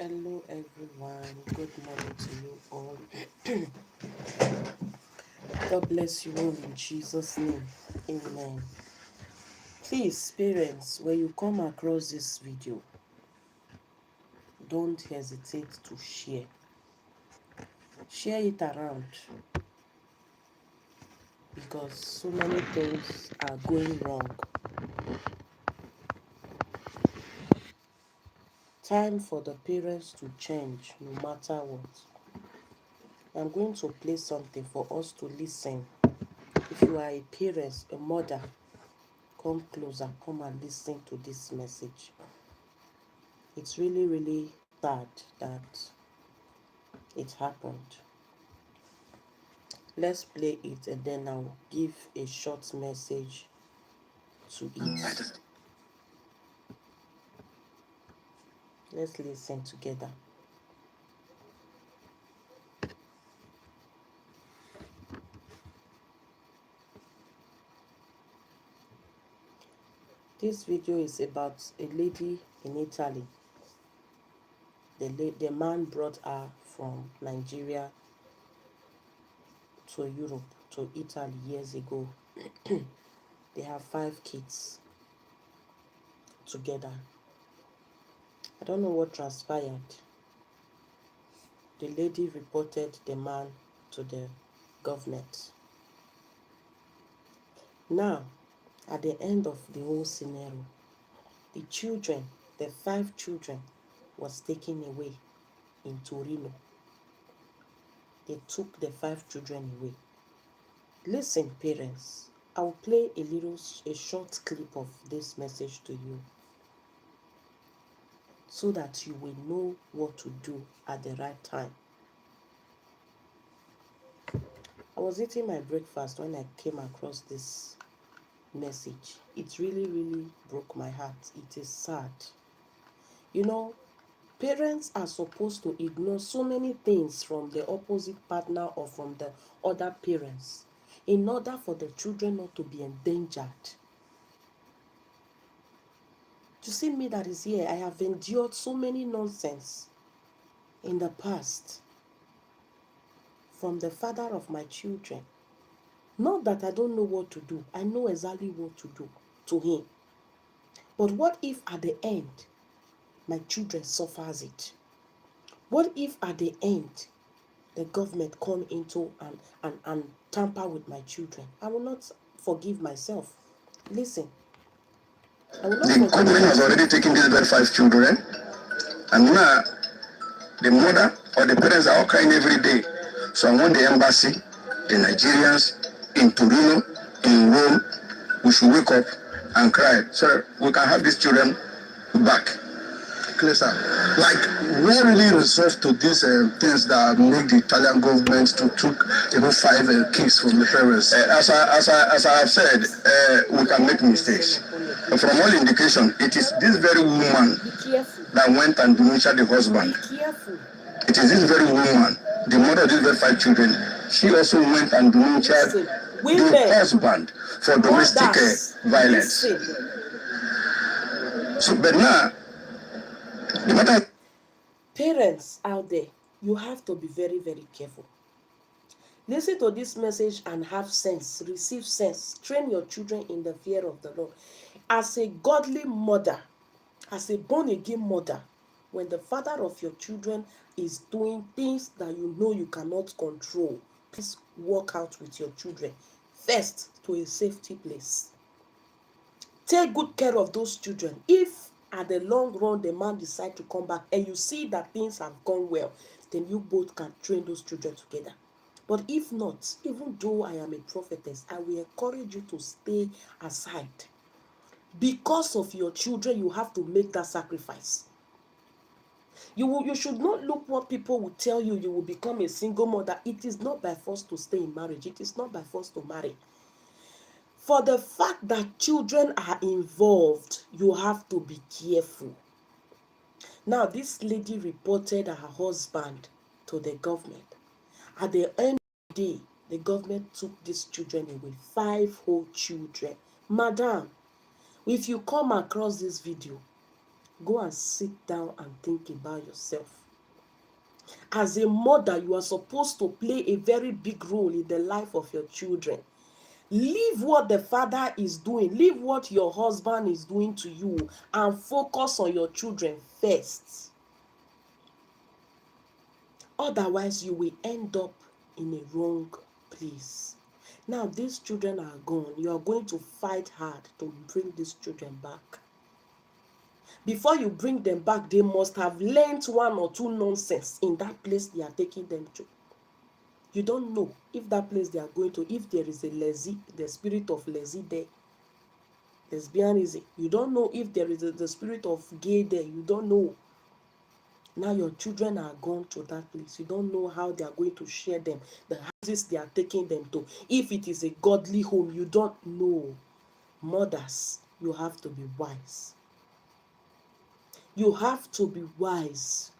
Hello everyone, good morning to you all. God bless you all in Jesus' name. Amen. Please, parents, when you come across this video, don't hesitate to share. Share it around because so many things are going wrong. Time for the parents to change no matter what. I'm going to play something for us to listen. If you are a parent, a mother, come closer, come and listen to this message. It's really, really sad that it happened. Let's play it and then I'll give a short message to it. Let's listen together. This video is about a lady in Italy. The man brought her from Nigeria to Europe, to Italy years ago. They have 5 kids together. I don't know what transpired. The lady reported the man to the government. Now, at the end of the whole scenario, the children, the 5 children, was taken away in Torino. They took the 5 children away. Listen, parents, I'll play a short clip of this message to you so that you will know what to do at the right time. I was eating my breakfast when I came across this message. It really, really broke my heart. It is sad. You know, parents are supposed to ignore so many things from the opposite partner or from the other parents in order for the children not to be endangered. To see me that is here, I have endured so many nonsense in the past from the father of my children. Not that I don't know what to do. I know exactly what to do to him. But what if at the end, my children suffers it? What if at the end, the government come into and tamper with my children? I will not forgive myself. Listen, I will not The forgive government has already taken these very 5 children, and now the mother or the parents are all crying every day. So I want the embassy, the Nigerians in Torino, in Rome, we should wake up and cry, sir, we can have these children back. Clear, sir. Like, what really resolves to these things that make the Italian government to took 5 kids from the parents? As I have said, we can make mistakes. From all indication, it is this very woman that went and denuncied the husband. It is this very woman, the mother of these very 5 children. She also went and denuncied the husband for domestic violence. So, but now, the matter. Parents out there, you have to be very, very careful. Listen to this message and have sense, receive sense. Train your children in the fear of the Lord. As a godly mother, as a born-again mother, when the father of your children is doing things that you know you cannot control, please walk out with your children first to a safety place. Take good care of those children. If at the long run the man decides to come back and you see that things have gone well, then you both can train those children together. But if not, even though I am a prophetess, I will encourage you to stay aside. Because of your children, you have to make that sacrifice. You should not look what people will tell you. You will become a single mother. It is not by force to stay in marriage. It is not by force to marry. For the fact that children are involved, you have to be careful. Now, this lady reported her husband to the government. At the end of the day, the government took these children away, 5 whole children. Madam, if you come across this video, Go and sit down and think about yourself. As a mother, you are supposed to play a very big role in the life of your children. Leave what the father is doing, leave what your husband is doing to you, and focus on your children first. Otherwise, you will end up in a wrong place. Now, these children are gone. You are going to fight hard to bring these children back. Before you bring them back, they must have learned one or two nonsense in that place they are taking them to. You don't know if that place they are going to, if there is the spirit of lazy there, lesbianism. You don't know if there is the spirit of gay there. You don't know. Now your children are gone to that place. You don't know how they are going to share them, the houses they are taking them to. If it is a godly home, you don't know. Mothers, you have to be wise. You have to be wise.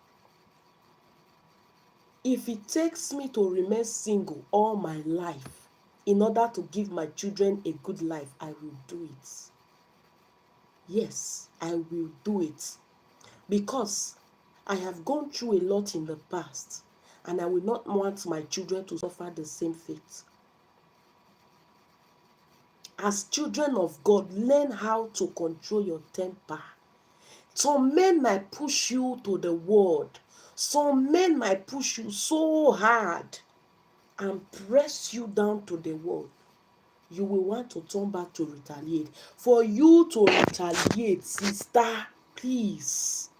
If it takes me to remain single all my life in order to give my children a good life, I will do it. Yes, I will do it. Because I have gone through a lot in the past, and I will not want my children to suffer the same fate. As children of God, learn how to control your temper. Some men might push you to the world. Some men might push you so hard and press you down to the world. You will want to turn back to retaliate. For you to retaliate, sister, please,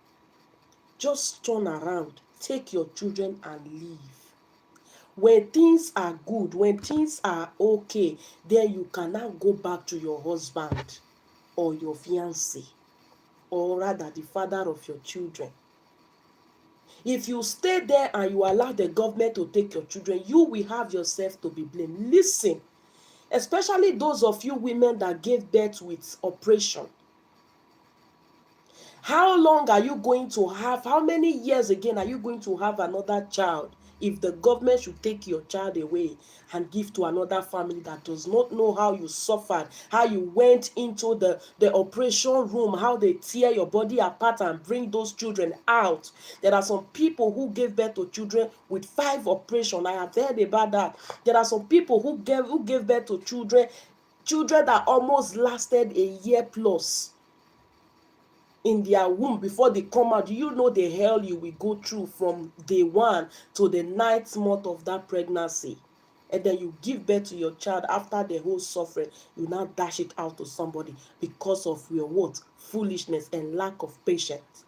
just turn around, take your children and leave. When things are good, when things are okay, then you cannot go back to your husband or your fiancé, or rather the father of your children. If you stay there and you allow the government to take your children, you will have yourself to be blamed. Listen, especially those of you women that gave birth with operation. How long are you going to have, how many years again are you going to have another child if the government should take your child away and give to another family that does not know how you suffered, how you went into the operation room, how they tear your body apart and bring those children out? There are some people who gave birth to children with 5 operations. I have heard about that. There are some people who gave birth to children that almost lasted a year plus in their womb before they come out. Do you know the hell you will go through from day 1 to the 9th month of that pregnancy? And then you give birth to your child after the whole suffering. You now dash it out to somebody because of your what? Foolishness and lack of patience.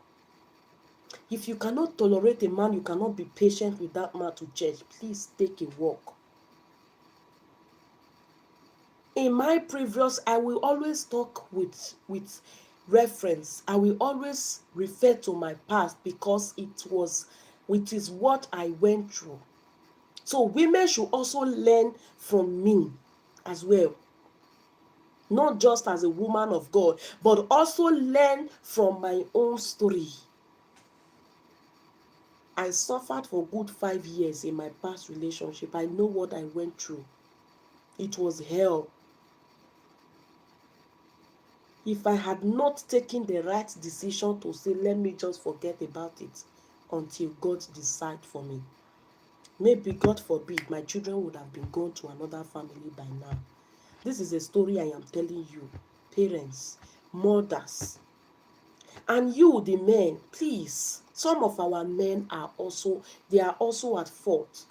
If you cannot tolerate a man, you cannot be patient with that man to church. Please take a walk. In my previous, I will always talk with reference. I will always refer to my past because it is what I went through. So women should also learn from me as well. Not just as a woman of God, but also learn from my own story. I suffered for good 5 years in my past relationship. I know what I went through. It was hell. If I had not taken the right decision to say, let me just forget about it until God decide for me, maybe, God forbid, my children would have been gone to another family by now. This is a story I am telling you, parents, mothers, and you, the men. Please, some of our men are also at fault.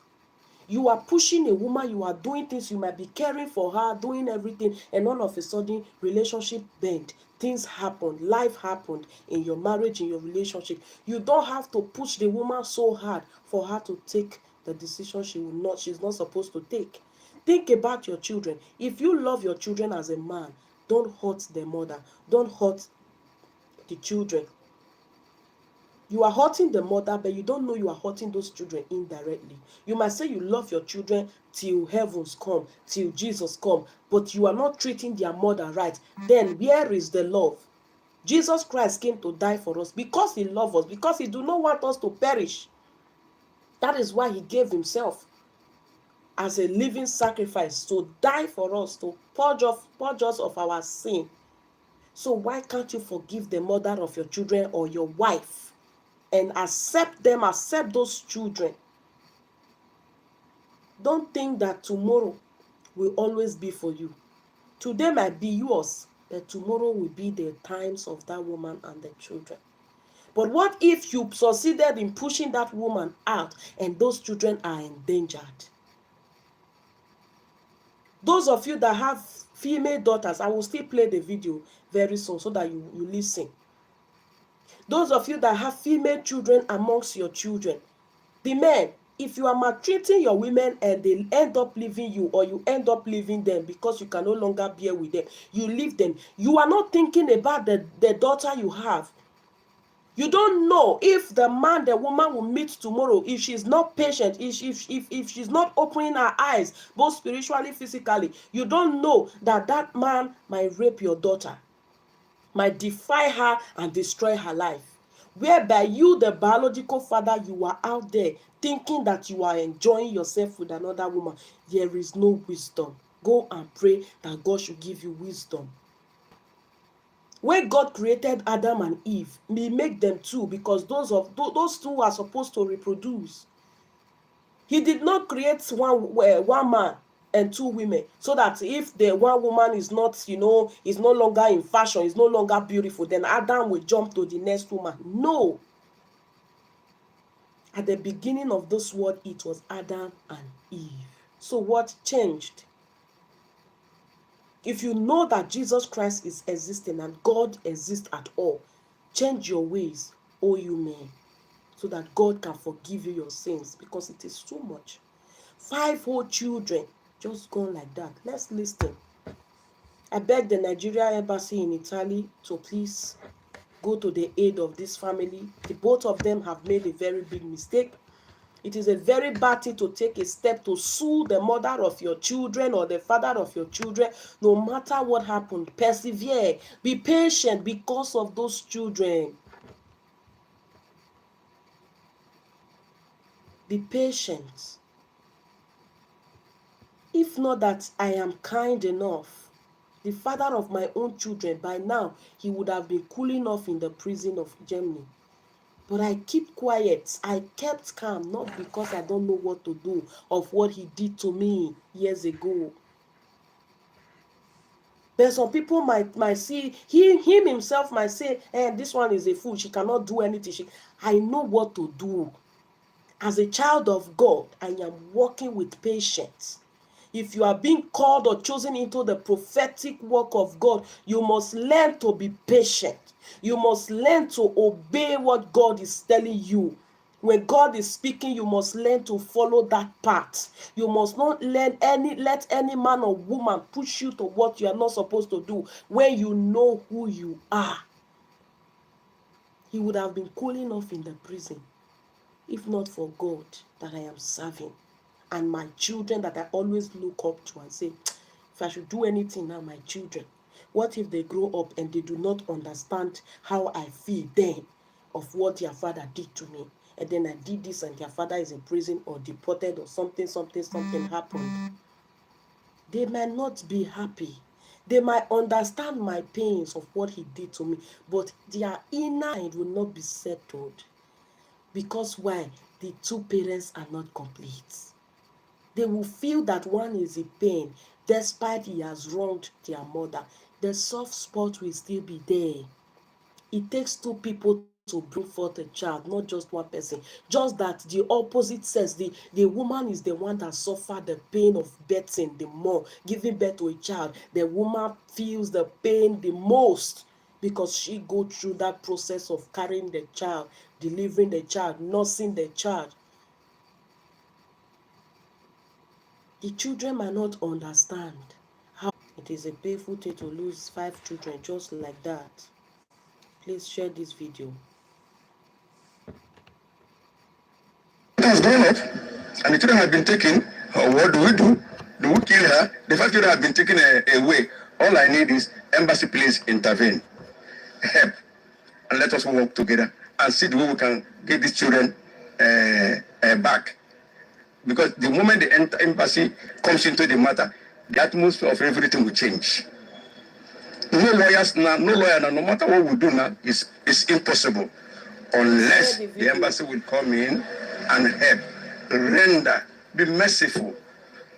You are pushing a woman, you are doing things, you might be caring for her, doing everything, and all of a sudden, relationship bend. Things happened, life happened in your marriage, in your relationship. You don't have to push the woman so hard for her to take the decision she's not supposed to take. Think about your children. If you love your children as a man, don't hurt the mother, don't hurt the children. You are hurting the mother, but you don't know you are hurting those children indirectly. You might say you love your children till heavens come, till Jesus come, but you are not treating their mother right. Then where is the love? Jesus Christ came to die for us because he loves us, because he do not want us to perish. That is why he gave himself as a living sacrifice to die for us, to purge us of our sin. So why can't you forgive the mother of your children or your wife and accept them, accept those children? Don't think that tomorrow will always be for you. Today might be yours, but tomorrow will be the times of that woman and the children. But what if you succeeded in pushing that woman out and those children are endangered? Those of you that have female daughters, I will still play the video very soon so that you listen. Those of you that have female children amongst your children, the men, if you are maltreating your women and they end up leaving you, or you end up leaving them because you can no longer bear with them, you leave them, you are not thinking about the daughter you have. You don't know if the man, the woman will meet tomorrow, if she's not patient, if she's not opening her eyes, both spiritually, physically, you don't know that that man might rape your daughter, might defy her and destroy her life. Whereby you, the biological father, you are out there thinking that you are enjoying yourself with another woman. There is no wisdom. Go and pray that God should give you wisdom. When God created Adam and Eve, He made them two because those two are supposed to reproduce. He did not create one man and two women so that if the one woman is not, is no longer in fashion, is no longer beautiful, then Adam will jump to the next woman. No. At the beginning of this world, it was Adam and Eve. So what changed? If you know that Jesus Christ is existing and God exists at all, change your ways, O you men, so that God can forgive you your sins, because it is too much. 5 whole children just gone like that. Let's listen. I beg the Nigeria embassy in Italy to please go to the aid of this family. The both of them have made a very big mistake. It is a very bad thing to take a step to sue the mother of your children or the father of your children. No matter what happened, persevere. Be patient because of those children. Be patient. If not that I am kind enough, the father of my own children, by now, he would have been cooling off in the prison of Germany. But I keep quiet. I kept calm, not because I don't know what to do of what he did to me years ago. But some people might see, him himself might say, this one is a fool. She cannot do anything. I know what to do. As a child of God, I am working with patience. If you are being called or chosen into the prophetic work of God, you must learn to be patient. You must learn to obey what God is telling you. When God is speaking, you must learn to follow that path. You must not let any man or woman push you to what you are not supposed to do when you know who you are. He would have been cooling off in the prison if not for God that I am serving, and my children that I always look up to and say, if I should do anything now, my children, what if they grow up and they do not understand how I feel then of what their father did to me, and then I did this and their father is in prison or deported or something happened. They might not be happy. They might understand my pains of what he did to me, but their inner mind will not be settled. Because why? The two parents are not complete. They will feel that one is in pain despite he has wronged their mother. The soft spot will still be there. It takes two people to bring forth a child, not just one person. Just that the opposite sex, the woman is the one that suffered the pain of birthing the more, giving birth to a child. The woman feels the pain the most because she goes through that process of carrying the child, delivering the child, nursing the child. The children might not understand how it is a painful thing to lose 5 children just like that. Please share this video. It has grown up, and the children have been taken. What do we do? Do we kill her? The 5 children have been taken away. All I need is embassy, please intervene, help, and let us work together and see the way we can get these children back. Because the moment the embassy comes into the matter, the atmosphere of everything will change. No lawyers now, no lawyer now, no matter what we do now, it's impossible unless the embassy will come in and help, render, be merciful,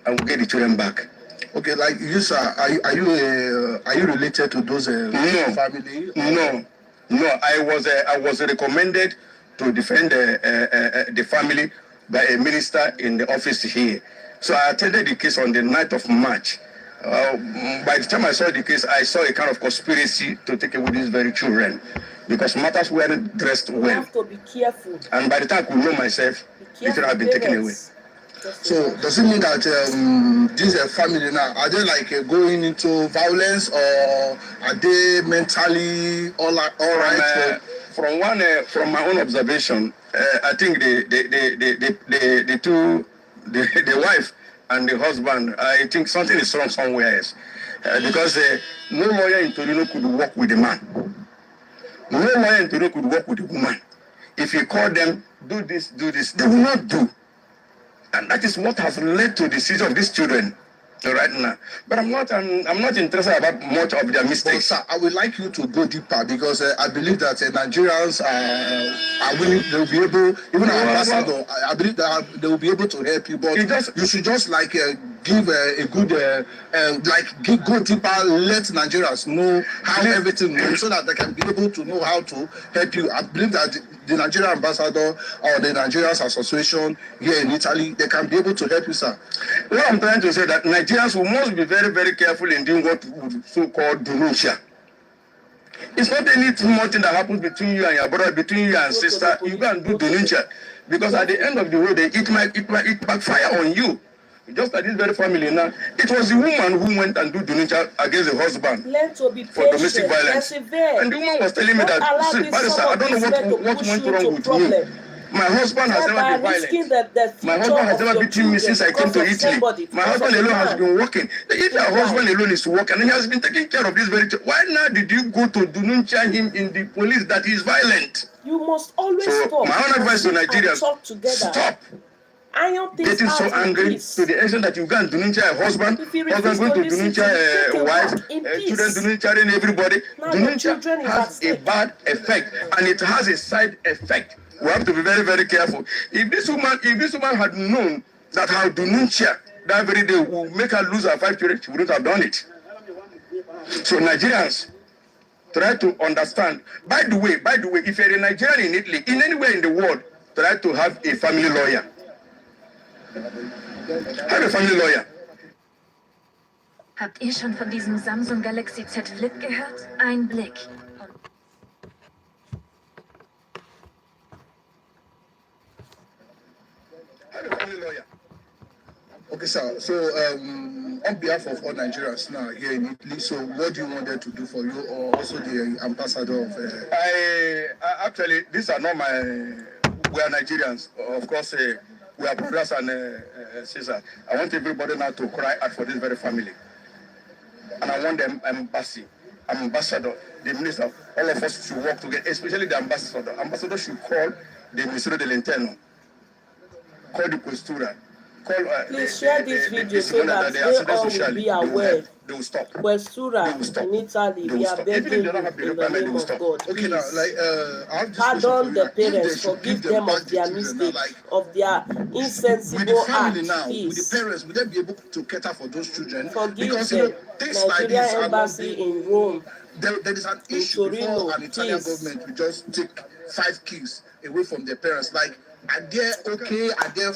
and we'll get the children back. Okay, like you, sir, are you related to those No. family? No. I was recommended to defend the family by a minister in the office here. So I attended the case on the 9th of March. By the time I saw the case, I saw a kind of conspiracy to take away these very children because matters weren't dressed You well. have to be careful. And by the time I could know myself, Be it should have been taken away. parents. So does it mean that this family now, are they like going into violence, or are they mentally all right? From my own observation, I think the two, the wife and the husband, I think something is wrong somewhere else, because no lawyer in Torino could work with the man. No lawyer in Torino could work with the woman. If you call them, do this, they will not do. And that is what has led to the seizure of these children right now. But I'm not interested about much of their But mistakes. sir, I would like you to go deeper because I believe that Nigerians are willing. They will be able, even our ambassador. I believe that they will be able to help you. But you should just like give a good go deeper. Let Nigerians know how everything works so that they can be able to know how to help you. I believe that the Nigerian ambassador or the Nigerians Association here in Italy, they can be able to help you, sir. What I'm trying to say that Nigerians must be very, very careful in doing what so-called denuncia. It's not any small thing that happens between you and your brother, between you and sister. You go and do denuncia, because at the end of the day, it might backfire on you. Just like this very family now, it was the woman who went and do denuncia against the husband. Learn to be For domestic patient, violence. persevere. And the woman was telling me that, see, Barrister, I don't know what went wrong with me. My husband has never been violent. My husband has never beaten me since I came to Italy. My husband alone has been working. If your husband alone is working and he has been taking care of this very child, why now did you go to denuncia him in the police that he is violent? You must always So stop. my own advice to and Nigerians, talk together. stop Iron things getting so out in angry peace. to the extent that you go and denuncia a husband, If you husband refuse going to to listen to denuncia me, take a a wife, walk in peace. children denunciating everybody. Now your Denuncia children is at has a stake. bad effect, and it has a side effect. We have to be very, very careful. If this woman had known that her denuncia that very day will make her lose her 5 children, she wouldn't have done it. So Nigerians, try to understand. By the way, if you're a Nigerian in Italy, in anywhere in the world, try to have a family lawyer. Have a family lawyer. Habt ihr schon von diesem Samsung Galaxy Z Flip gehört? Ein Blick. Have a family lawyer. Okay, sir. So, on behalf of all Nigerians now here in Italy, so what do you want them to do for you, or also the ambassador of? I actually, these are not my. We are Nigerians, of course. We are brothers and sisters. I want everybody now to cry out for this very family, and I want them ambassador, the minister, all of us should work together, especially the ambassador. The ambassador should call the Ministero dell'Interno, call the Questura, call. Please share this video so that they all will be aware. They will stop. Questura in Italy, we are begging you in the name of God. Okay, now, Please. like, I have this Pardon question the for you. If parents, they should forgive give them back of their the children, mistake, like, of their with the insensible family act. now, with the Please parents, will they be able to cater for those children? forgive Because them. things like Nigeria this are not Embassy being, in Rome. there is an in issue Torino, before an Italian please. government will just take 5 kids away from their parents. Like, are they okay? Are they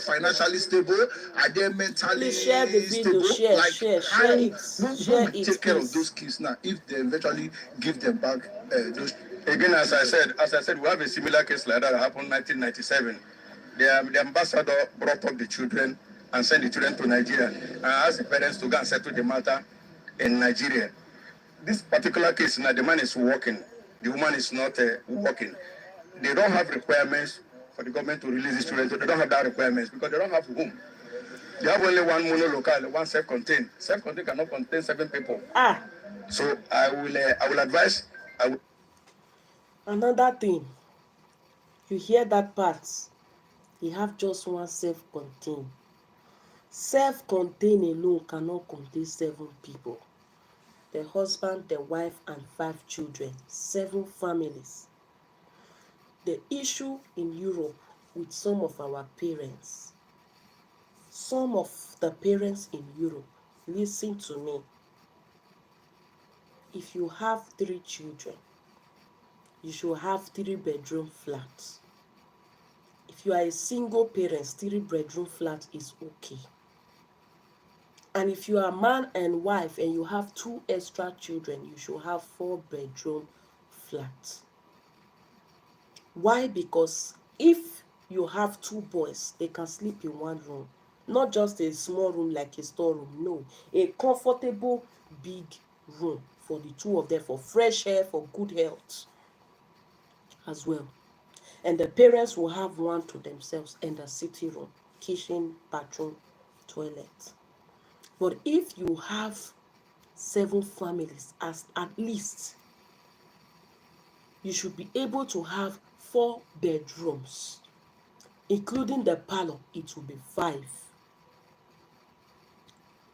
financially stable? Are they mentally Please share the video. stable? Share how it. who Share will it, take care of please. those kids now if they eventually give them back those? Again, as I said, we have a similar case like that happened in 1997. The ambassador brought up the children and sent the children to Nigeria and asked the parents to go and settle the matter in Nigeria. This particular case now, the man is working, the woman is not working. They don't have requirements for the government to release these children. They don't have that requirements because they don't have home. They have only one mono-local, one self-contained. Self-contained cannot contain 7 people. So I will advise. Another thing, you hear that part, you have just one self-contained. Self-contained alone cannot contain 7 people. the husband, the wife, and 5 children, 7 families. The issue in Europe with some of our parents, some of the parents in Europe, listen to me. If you have 3 children, you should have 3-bedroom flats. If you are a single parent, 3-bedroom flat is okay. And if you are man and wife and you have 2 extra children, you should have 4-bedroom flats. Why? Because if you have 2 boys, they can sleep in one room. Not just a small room like a storeroom, no. A comfortable big room for the 2 of them, for fresh air, for good health as well. And the parents will have one to themselves in the sitting room, kitchen, bathroom, toilet. But if you have 7 families, at least, you should be able to have 4 bedrooms, including the parlor. It will be 5.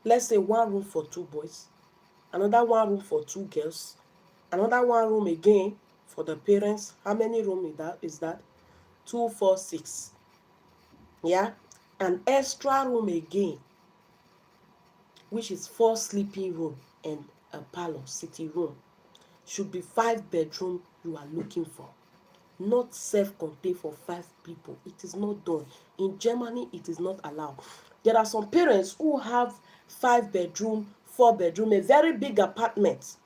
Let's say 1 room for 2 boys, another 1 room for 2 girls, another 1 room again for the parents. How many rooms is that? 2, 4, 6. Yeah, an extra room again, which is 4 sleeping room and a parlor, sitting room, should be 5 bedroom you are looking for. Not self-contained for 5 people. It is not done. In Germany, it is not allowed. There are some parents who have 5 bedroom, 4 bedroom, a very big apartment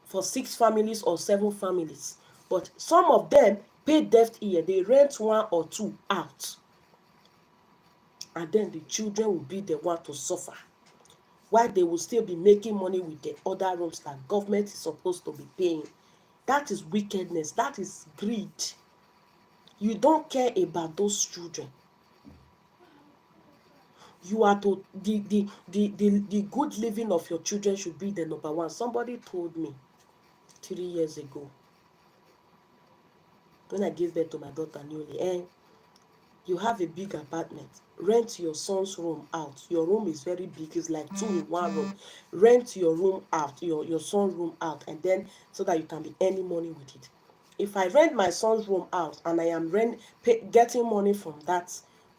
for 6 families or 7 families. But some of them pay deaf ear. They rent 1 or 2 out. And then the children will be the one to suffer, while they will still be making money with the other rooms that government is supposed to be paying. That is wickedness. That is greed. You don't care about those children. You are to the good living of your children should be the number one. Somebody told me 3 years ago, when I gave birth to my daughter newly, you have a big apartment, rent your son's room out. Your room is very big, it's like 2 in 1 room. Rent your room out, your son's room out, and then so that you can be earning money with it. If I rent my son's room out and I am getting money from that,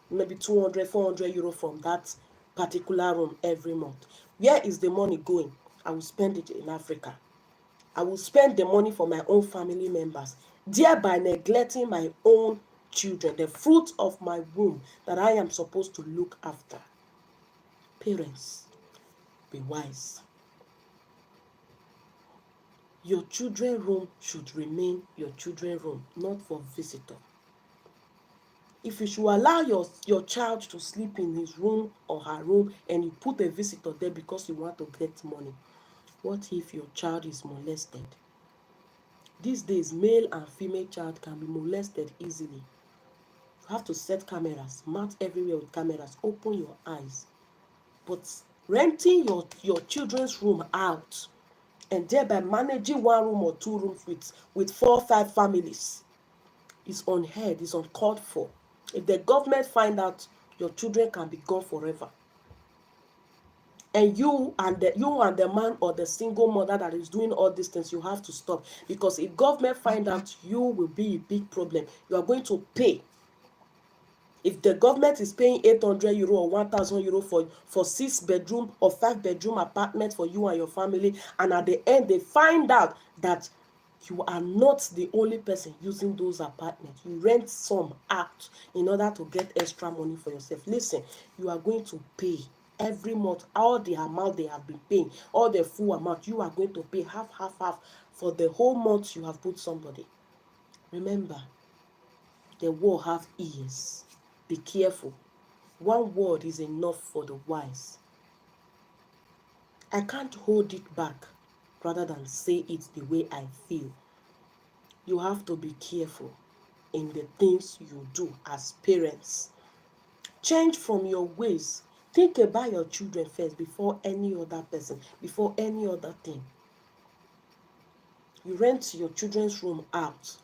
maybe 200, 400 euro from that particular room every month, where is the money going? I will spend it in Africa. I will spend the money for my own family members, thereby neglecting my own children, the fruit of my womb that I am supposed to look after. Parents, be wise. Your children's room should remain your children's room, not for visitor. If you should allow your child to sleep in his room or her room and you put a visitor there because you want to get money, what if your child is molested? These days, male and female child can be molested easily. You have to set cameras, mark everywhere with cameras, open your eyes. But renting your children's room out and thereby managing 1 room or 2 rooms with 4 or 5 families is unheard, is uncalled for. If the government find out, your children can be gone forever. And you and the man or the single mother that is doing all these things, you have to stop. Because if government find out, you will be a big problem. You are going to pay. If the government is paying 800 euro or 1,000 euro for 6-bedroom or 5-bedroom apartment for you and your family, and at the end they find out that you are not the only person using those apartments, you rent some out in order to get extra money for yourself. Listen, you are going to pay every month all the amount they have been paying, all the full amount. You are going to pay half for the whole month you have put somebody. Remember, the world have ears. Be careful. 1 word is enough for the wise. I can't hold it back rather than say it the way I feel. You have to be careful in the things you do as parents. Change from your ways. Think about your children first before any other person, before any other thing. You rent your children's room out,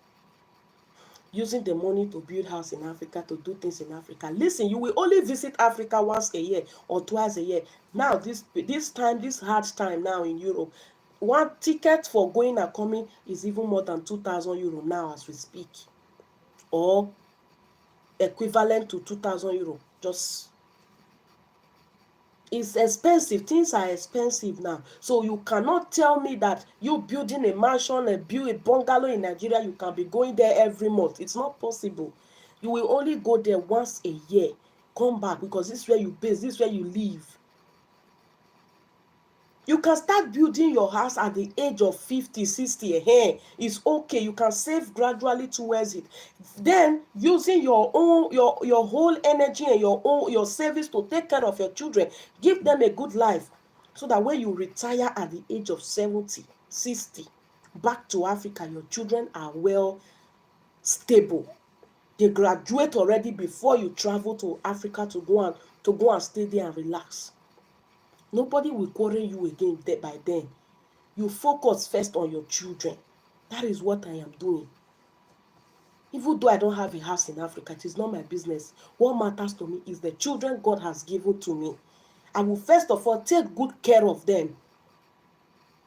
using the money to build house in Africa, to do things in Africa. Listen, you will only visit Africa once a year or twice a year. Now, this hard time now in Europe, one ticket for going and coming is even more than 2,000 euro now as we speak, or equivalent to 2,000 euro. Just, it's expensive. Things are expensive now. So you cannot tell me that you building a mansion and build a bungalow in Nigeria, you can be going there every month. It's not possible. You will only go there once a year, come back, because this is where you base, this is where you live. You can start building your house at the age of 50, 60. It's okay. You can save gradually towards it. Then using your whole energy and your savings to take care of your children, give them a good life, so that when you retire at the age of 70, 60, back to Africa, your children are well stable. They graduate already before you travel to Africa to go and stay there and relax. Nobody will quarrel you again by then. You focus first on your children. That is what I am doing. Even though I don't have a house in Africa, it is not my business. What matters to me is the children God has given to me. I will first of all take good care of them.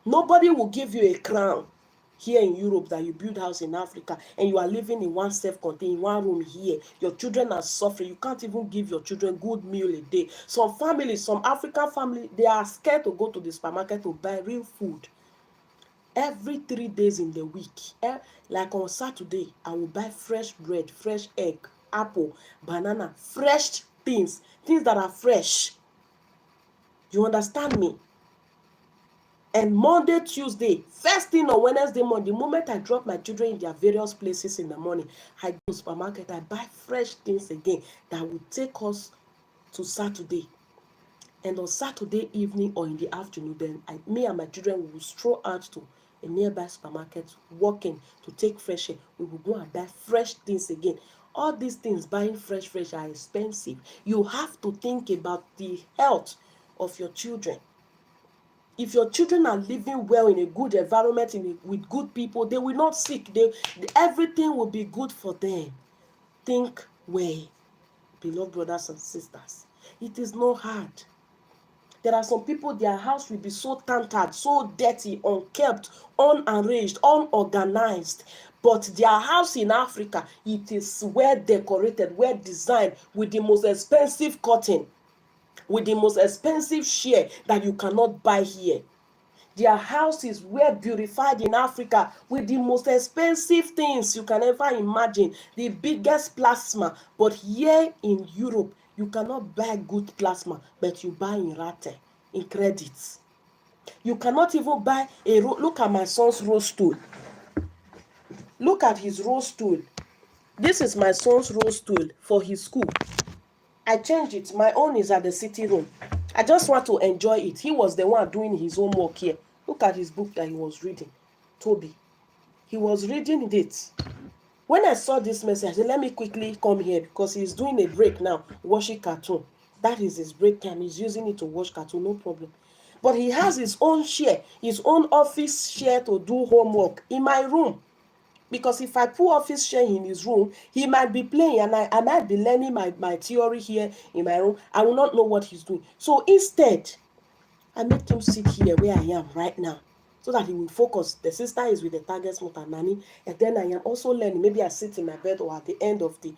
Nobody will give you a crown here in Europe that you build house in Africa and you are living in one self-contained, one room here. Your children are suffering. You can't even give your children good meal a day. Some families, some African families, they are scared to go to the supermarket to buy real food. Every 3 days in the week, like on Saturday, I will buy fresh bread, fresh egg, apple, banana, fresh things that are fresh. You understand me? And Monday, Tuesday, first thing on Wednesday morning, the moment I drop my children in their various places in the morning, I go to the supermarket, I buy fresh things again that will take us to Saturday. And on Saturday evening or in the afternoon, then me and my children will stroll out to a nearby supermarket, walking to take fresh air. We will go and buy fresh things again. All these things, buying fresh are expensive. You have to think about the health of your children. If your children are living well in a good environment, with good people, they will not sick. Everything will be good for them. Think well, beloved brothers and sisters. It is not hard. There are some people, their house will be so tainted, so dirty, unkept, unarranged, unorganized. But their house in Africa, it is well decorated, well designed, with the most expensive curtain, with the most expensive chair that you cannot buy here. Their house is well beautified in Africa with the most expensive things you can ever imagine, the biggest plasma. But here in Europe, you cannot buy good plasma, but you buy in rate, in credits. You cannot even buy look at my son's rose stool. Look at his rose stool. This is my son's rose stool for his school. I changed it. My own is at the sitting room. I just want to enjoy it. He was the one doing his homework here. Look at his book that he was reading. Toby. He was reading it. When I saw this message, I said, let me quickly come here because he's doing a break now, watching cartoon. That is his break time. He's using it to watch cartoon, no problem. But he has his own chair, his own office chair to do homework in my room. Because if I put office chair in his room, he might be playing and I might be learning my theory here in my room. I will not know what he's doing. So instead, I make him sit here where I am right now so that he will focus. The sister is with the target motor nanny, and then I am also learning. Maybe I sit in my bed or at the end of the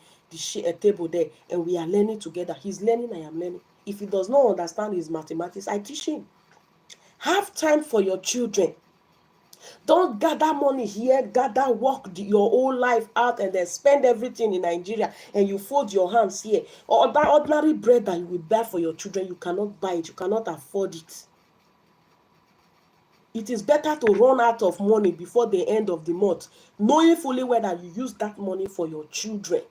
table there, and we are learning together. He's learning, I am learning. If he does not understand his mathematics, I teach him. Have time for your children. Don't gather money here, work your whole life out and then spend everything in Nigeria and you fold your hands here. Or that ordinary bread that you will buy for your children, you cannot buy it, you cannot afford it. It is better to run out of money before the end of the month, knowing fully well that you use that money for your children.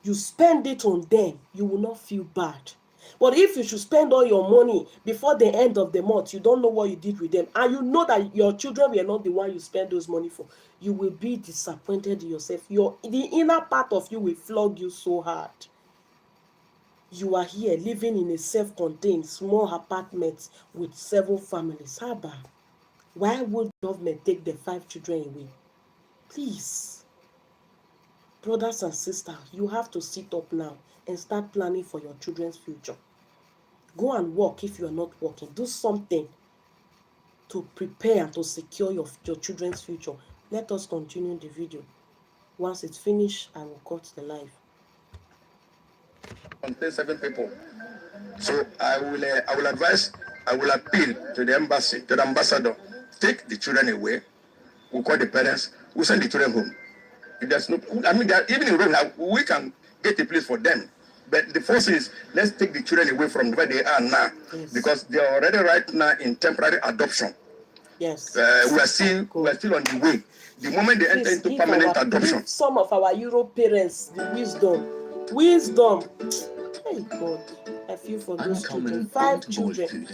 You spend it on them, you will not feel bad. But if you should spend all your money before the end of the month, you don't know what you did with them, and you know that your children were not the one you spend those money for, you will be disappointed in yourself. The inner part of you will flog you so hard. You are here living in a self-contained small apartment with 7 families. Haba, why would government take the 5 children away? Please, brothers and sisters, you have to sit up now and start planning for your children's future. Go and work if you are not working. Do something. to prepare and to secure your children's future. Let us continue the video. Once it's finished, I will cut the live. Contain 7 people. So I will advise, I will appeal to the embassy, to the ambassador, take the children away. We'll call the parents, we'll send the children home. If there's no, I mean, even in Rome, we can get a place for them. But the first is, let's take the children away from where they are now, Yes. because they are already right now in temporary adoption. Yes. We are still on the way. The moment they enter Please into give permanent adoption, give some of our Europe parents the wisdom. Hey God, I feel for those children. 5 children.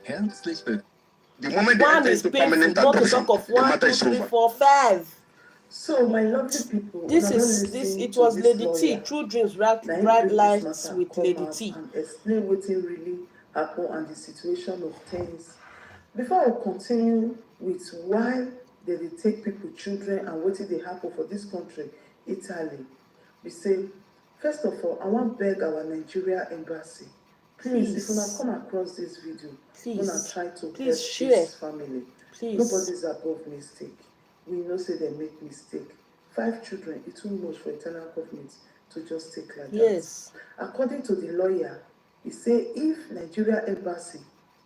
herzlich willkommen. The moment they One enter is into painful, permanent not to adoption, talk of the 1, matter 2, is 3, over. 4, 5. So, my lovely people, This una don is lis this. ten It to was this Lady T. lawyer. True Dreams, Na him bright bring this lights matter with come Lady out T. and explain wetin really happen and the situation of things. Before I continue with why they dey take people children and wetin dey happen for this country, Italy, we say, first of all, I wan beg our Nigeria embassy, please, if una Please. come across this video, una Please. try to Please help share. this family. Please. Nobody's above mistake. We know say they make mistake. 5 children, it's too much for internal government to just take like Yes. that. According to the lawyer, he say if Nigeria embassy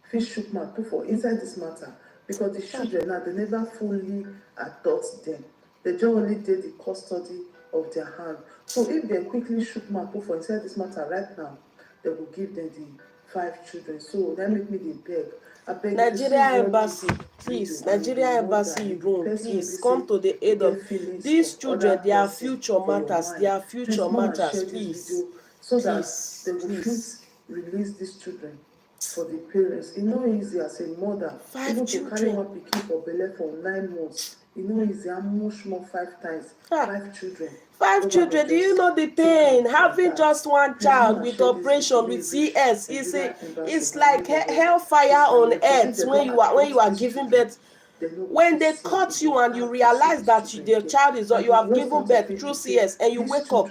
fit chook mouth put for inside this matter, because the children now they never fully adopt them. They just only dey the custody of their hand. So if they quickly chook mouth put for inside this matter right now, they will give them the 5 children. So that make me dey beg. Abeg, if you see Nigeria all embassy, this please. video and you Nigeria know embassy that in the Rome, person please wey come say to the you aid of get feelings these for children. other Their person future for your matters. mind, Their please future come and matters. share this Please. video so that Please. they will Please. fit release these children for the parents. E no easy as a mother 5 even to carry children. one pikin for belle for 9 months. E no easy, how much more 5 times. Ah. 5 children. 5 children, do you know the pain? Having just one child with operation with CS, it's like hellfire on earth when you are giving birth. When they cut you and you realize that the child is you have given birth through CS and you wake up.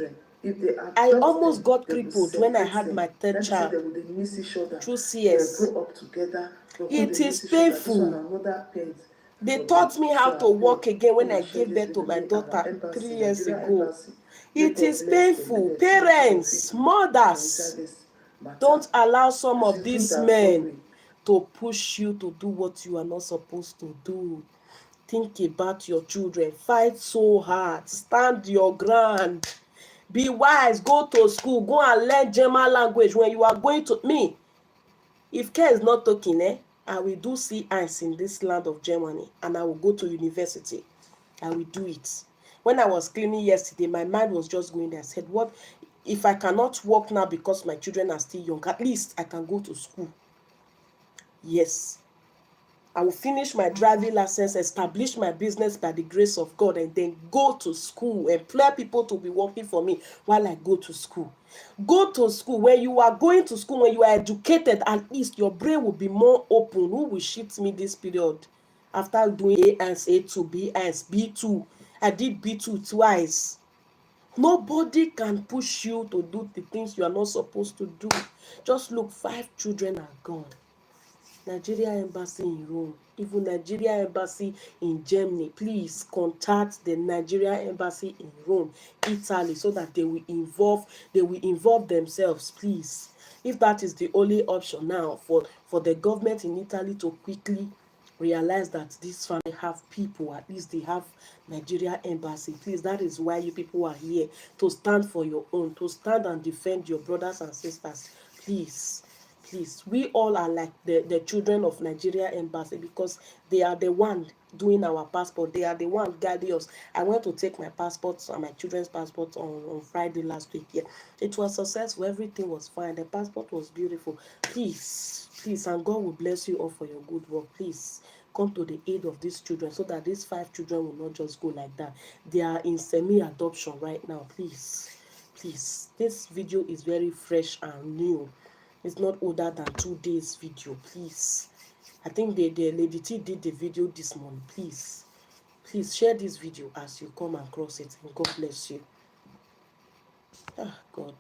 I almost got crippled when I had my 3rd child through CS. It is painful. They taught me how to walk again when I gave birth to my daughter 3 years ago. It is painful. Parents, mothers, don't allow some of these men to push you to do what you are not supposed to do. Think about your children. Fight so hard. Stand your ground. Be wise. Go to school. Go and learn German language when you are going to me. If care is not talking, I will do C1 in this land of Germany and I will go to university. I will do it. When I was cleaning yesterday, my mind was just going there. I said, what if I cannot work now because my children are still young? At least I can go to school. Yes. I will finish my driving license, establish my business by the grace of God, and then go to school, employ people to be working for me while I go to school. Go to school. When you are going to school, when you are educated, at least your brain will be more open. Who will shift me this period? After doing A1, A2, B1, B2, I did B2 twice. Nobody can push you to do the things you are not supposed to do. Just look, 5 children are gone. Nigeria embassy in Rome, even Nigeria embassy in Germany, please contact the Nigeria embassy in Rome, Italy, so that they will involve themselves, please. If that is the only option now for the government in Italy to quickly realize that this family have people, at least they have Nigeria embassy, please. That is why you people are here, to stand for your own, to stand and defend your brothers and sisters. Please, we all are like the children of Nigeria embassy, because they are the one doing our passport. They are the one guiding us. I went to take my passport and my children's passport on Friday last week. Yeah, it was successful. Everything was fine. The passport was beautiful. Please, and God will bless you all for your good work. Please come to the aid of these children, so that these 5 children will not just go like that. They are in semi-adoption right now. Please, this video is very fresh and new. It's not older than 2 days video. Please, I think the Lady T did the video this morning. Please share this video as you come across it, and God bless you. God.